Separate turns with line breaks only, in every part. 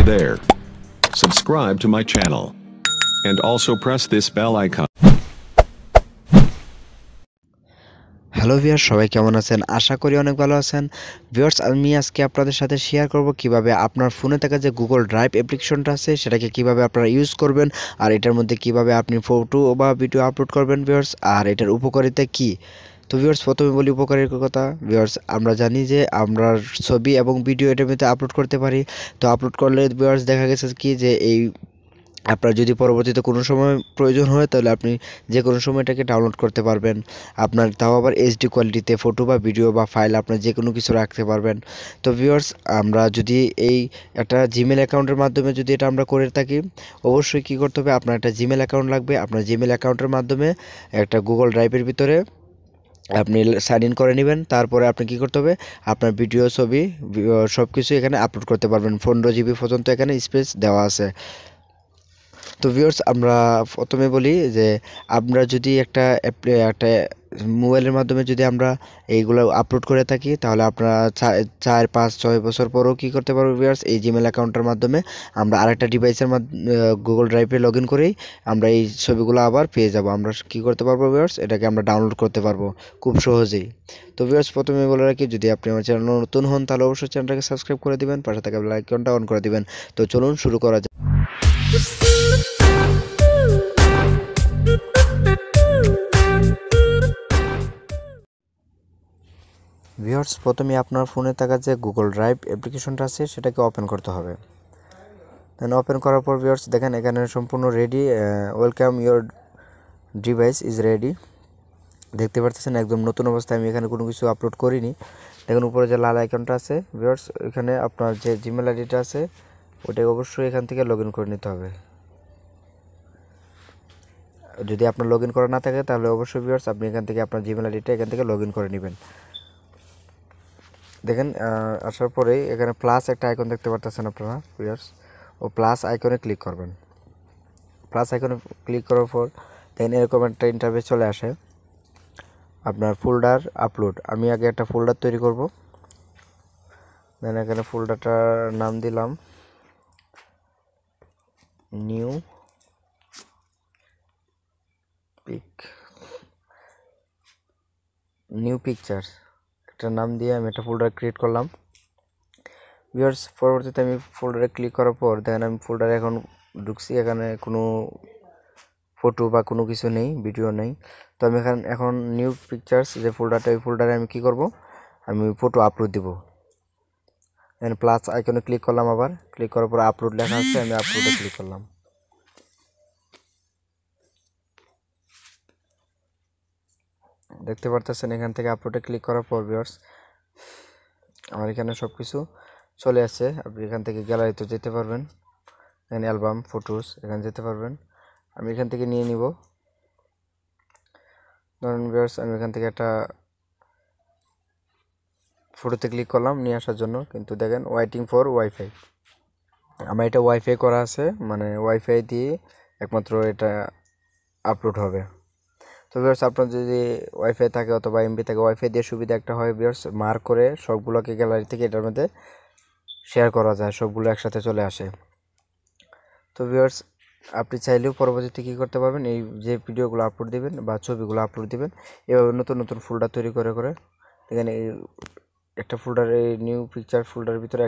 there. Subscribe to my channel. And also press this bell icon.
Hello viewers, সবাই কেমন আছেন? আশা করি অনেক ভালো আছেন। ভিউয়ার্স, আমি আজকে আপনাদের সাথে শেয়ার করব কিভাবে আপনার ফোনে থাকা যে গুগল ড্রাইভ অ্যাপ্লিকেশনটা আছে সেটাকে কিভাবে আপনারা ইউজ করবেন, আর এটার মধ্যে কিভাবে আপনি ফটো বা ভিডিও আপলোড করবেন ভিউয়ার্স, আর এটার উপকারিতা কি। তো ভিউয়ার্স, প্রথমে বলি উপকারের কথা। ভিউয়ার্স, আমরা জানি যে আমরা ছবি এবং ভিডিও এটার মধ্যে আপলোড করতে পারি। তো আপলোড করলে ভিউয়ার্স দেখা গেছে কি যে এই আপনার যদি পরবর্তীতে কোনো সময় প্রয়োজন হয় তাহলে আপনি যে কোনো সময় এটাকে ডাউনলোড করতে পারবেন। আপনার তাও আবার এইচডি কোয়ালিটিতে ফটো বা ভিডিও বা ফাইল আপনার যে কোনো কিছু রাখতে পারবেন। তো ভিউয়ার্স, আমরা যদি এই একটা জিমেল অ্যাকাউন্টের মাধ্যমে যদি এটা আমরা করে থাকি, অবশ্যই কী করতে হবে, আপনার একটা জিমেল অ্যাকাউন্ট লাগবে। আপনার জিমেল অ্যাকাউন্টের মাধ্যমে একটা গুগল ড্রাইভের ভিতরে আপনি সাইন ইন করে নেবেন। তারপরে আপনি কী করতে হবে, আপনার ভিডিও, ছবি সব কিছু এখানে আপলোড করতে পারবেন। 15 GB পর্যন্ত এখানে স্পেস দেওয়া আছে। তো ভিউয়ার্স, আমরা প্রথমে বলি যে আমরা যদি একটা মোবাইলের মাধ্যমে যদি আমরা এইগুলো আপলোড করে থাকি তাহলে আপনারা 4, 5, 6 বছর পরেও কী করতে পারবো ভিউয়ার্স, এই জিমেল অ্যাকাউন্টের মাধ্যমে আমরা আরেকটা ডিভাইসের গুগল ড্রাইভে লগ ইন করেই আমরা এই ছবিগুলো আবার পেয়ে যাব। আমরা কী করতে পারবো ভিউয়ার্স, এটাকে আমরা ডাউনলোড করতে পারবো খুব সহজেই। তো ভিউয়ার্স, প্রথমে বলে রাখি, যদি আপনি আমার চ্যানেল নতুন হন তাহলে অবশ্যই চ্যানেলটাকে সাবস্ক্রাইব করে দিবেন, পাশে থাকা বেল আইকনটা অন করে দিবেন। তো চলুন শুরু করা যাক। ভিউয়ার্স, প্রথমে আপনার ফোনে থাকা যে গুগল ড্রাইভ অ্যাপ্লিকেশনটা আছে সেটাকে ওপেন করতে হবে। দেন ওপেন করার পর ভিউয়ার্স দেখেন এখানে সম্পূর্ণ ready, welcome your device is ready. দেখতে পাচ্ছেন একদম নতুন অবস্থায়, আমি এখানে কোনো কিছু আপলোড করিনি। দেখুন উপরে যে লাল আইকনটা আছে ভিউয়ার্স, এখানে আপনার যে জিমেল আইডিটা আছে ওটাকে অবশ্যই এখান থেকে লগ ইন করে নিতে হবে। যদি আপনার লগ ইন করা না থাকে তাহলে অবশ্যই ভিউয়ার্স আপনি এখান থেকে আপনার জিমেল আইডিটা এখান থেকে লগ ইন করে নেবেন। দেখেন আসার পরেই এখানে প্লাস একটা আইকন দেখতে পাচ্ছেন আপনারা ভিউয়ার্স, ও প্লাস আইকনে ক্লিক করবেন। প্লাস আইকনে ক্লিক করার পর দেখেন এরকম একটা ইন্টারফেস চলে আসে। আপনার ফোল্ডার আপলোড, আমি আগে একটা ফোল্ডার তৈরি করব। দেন এখানে ফোল্ডারটার নাম দিলাম নিউ পিকচার্স, একটা নাম দিয়ে আমি একটা ফোল্ডার ক্রিয়েট করলাম। ভিউয়ার্স, পরবর্তীতে আমি ফোল্ডারে ক্লিক করার পর দেখেন আমি ফোল্ডারে এখন ঢুকছি, এখানে কোনো ফটো বা কোনো কিছু নেই, ভিডিও নেই। তো আমি এখন নিউ পিকচার্স যে ফোল্ডারটা, ওই ফোল্ডারে আমি কি করব, আমি ফটো আপলোড দিব। দেন প্লাস আইকনে ক্লিক করলাম, আবার ক্লিক করার পর আপলোড লেখা আছে, আমি আপলোডে ক্লিক করলাম। দেখতে পারতেছেন এখান থেকে আপলোডে ক্লিক করার পর ভিউয়ার্স আমার এখানে সব কিছু চলে আসছে। আপনি এখান থেকে গ্যালারিতে যেতে পারবেন, এখানে অ্যালবাম, ফটোস এখানে যেতে পারবেন। আমি এখান থেকে নিয়ে নিব। ধরুন ভিউয়ার্স, আমি এখান থেকে একটা ফটোতে ক্লিক করলাম নিয়ে আসার জন্য, কিন্তু দেখেন ওয়েটিং ফর ওয়াইফাই, আমার এটা ওয়াইফাই করা আছে, মানে ওয়াইফাই দিয়ে একমাত্র এটা আপলোড হবে। তো ভিউয়ার্স, আপনার যদি ওয়াইফাই থাকে অথবা এমবি থাকে, ওয়াইফাই দিয়ে সুবিধা একটা হয় ভিউয়ার্স, মার্ক করে সবগুলোকে গ্যালারি থেকে এটার মধ্যে শেয়ার করা যায়, সবগুলো একসাথে চলে আসে। তো ভিউয়ার্স, আপনি চাইলেও পরবর্তীতে কী করতে পারবেন, এই যে ভিডিওগুলো আপলোড দিবেন বা ছবিগুলো আপলোড দিবেন এভাবে নতুন নতুন ফোল্ডার তৈরি করে করে এখানে একটা ফোল্ডারে, নিউ পিকচার ফোল্ডারের ভিতরে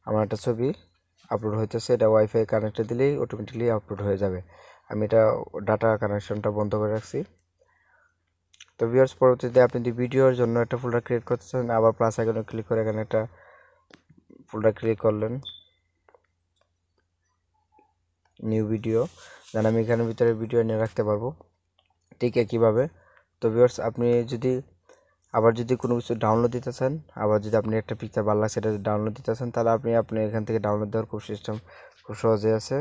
আমার একটা ছবি আপলোড হইতেছে, এটা ওয়াইফাই কানেক্টে দিলেই অটোমেটিকলি আপলোড হয়ে যাবে। আমি এটা ডাটা কানেকশনটা বন্ধ করে রাখছি। তো ভিউয়ার্স, পরবর্তীতে আপনি যদি ভিডিওর জন্য একটা ফোল্ডার ক্রিয়েট করতে চান, আবার প্লাস আইকনে ক্লিক করে এখানে একটা ফোল্ডার ক্রিয়েট করলেন, নিউ ভিডিও। দেন আমি এখানের ভিতরে ভিডিও নিয়ে রাখতে পারবো ঠিক একইভাবে। তো ভিউয়ার্স, আপনি যদি কোনো কিছু ডাউনলোড দিতে চান, আবার যদি আপনি একটা পিকচার ভালো লাগছে সেটা ডাউনলোড দিতে চান, তাহলে আপনি এখান থেকে ডাউনলোড দেওয়ার খুব সহজে আছে।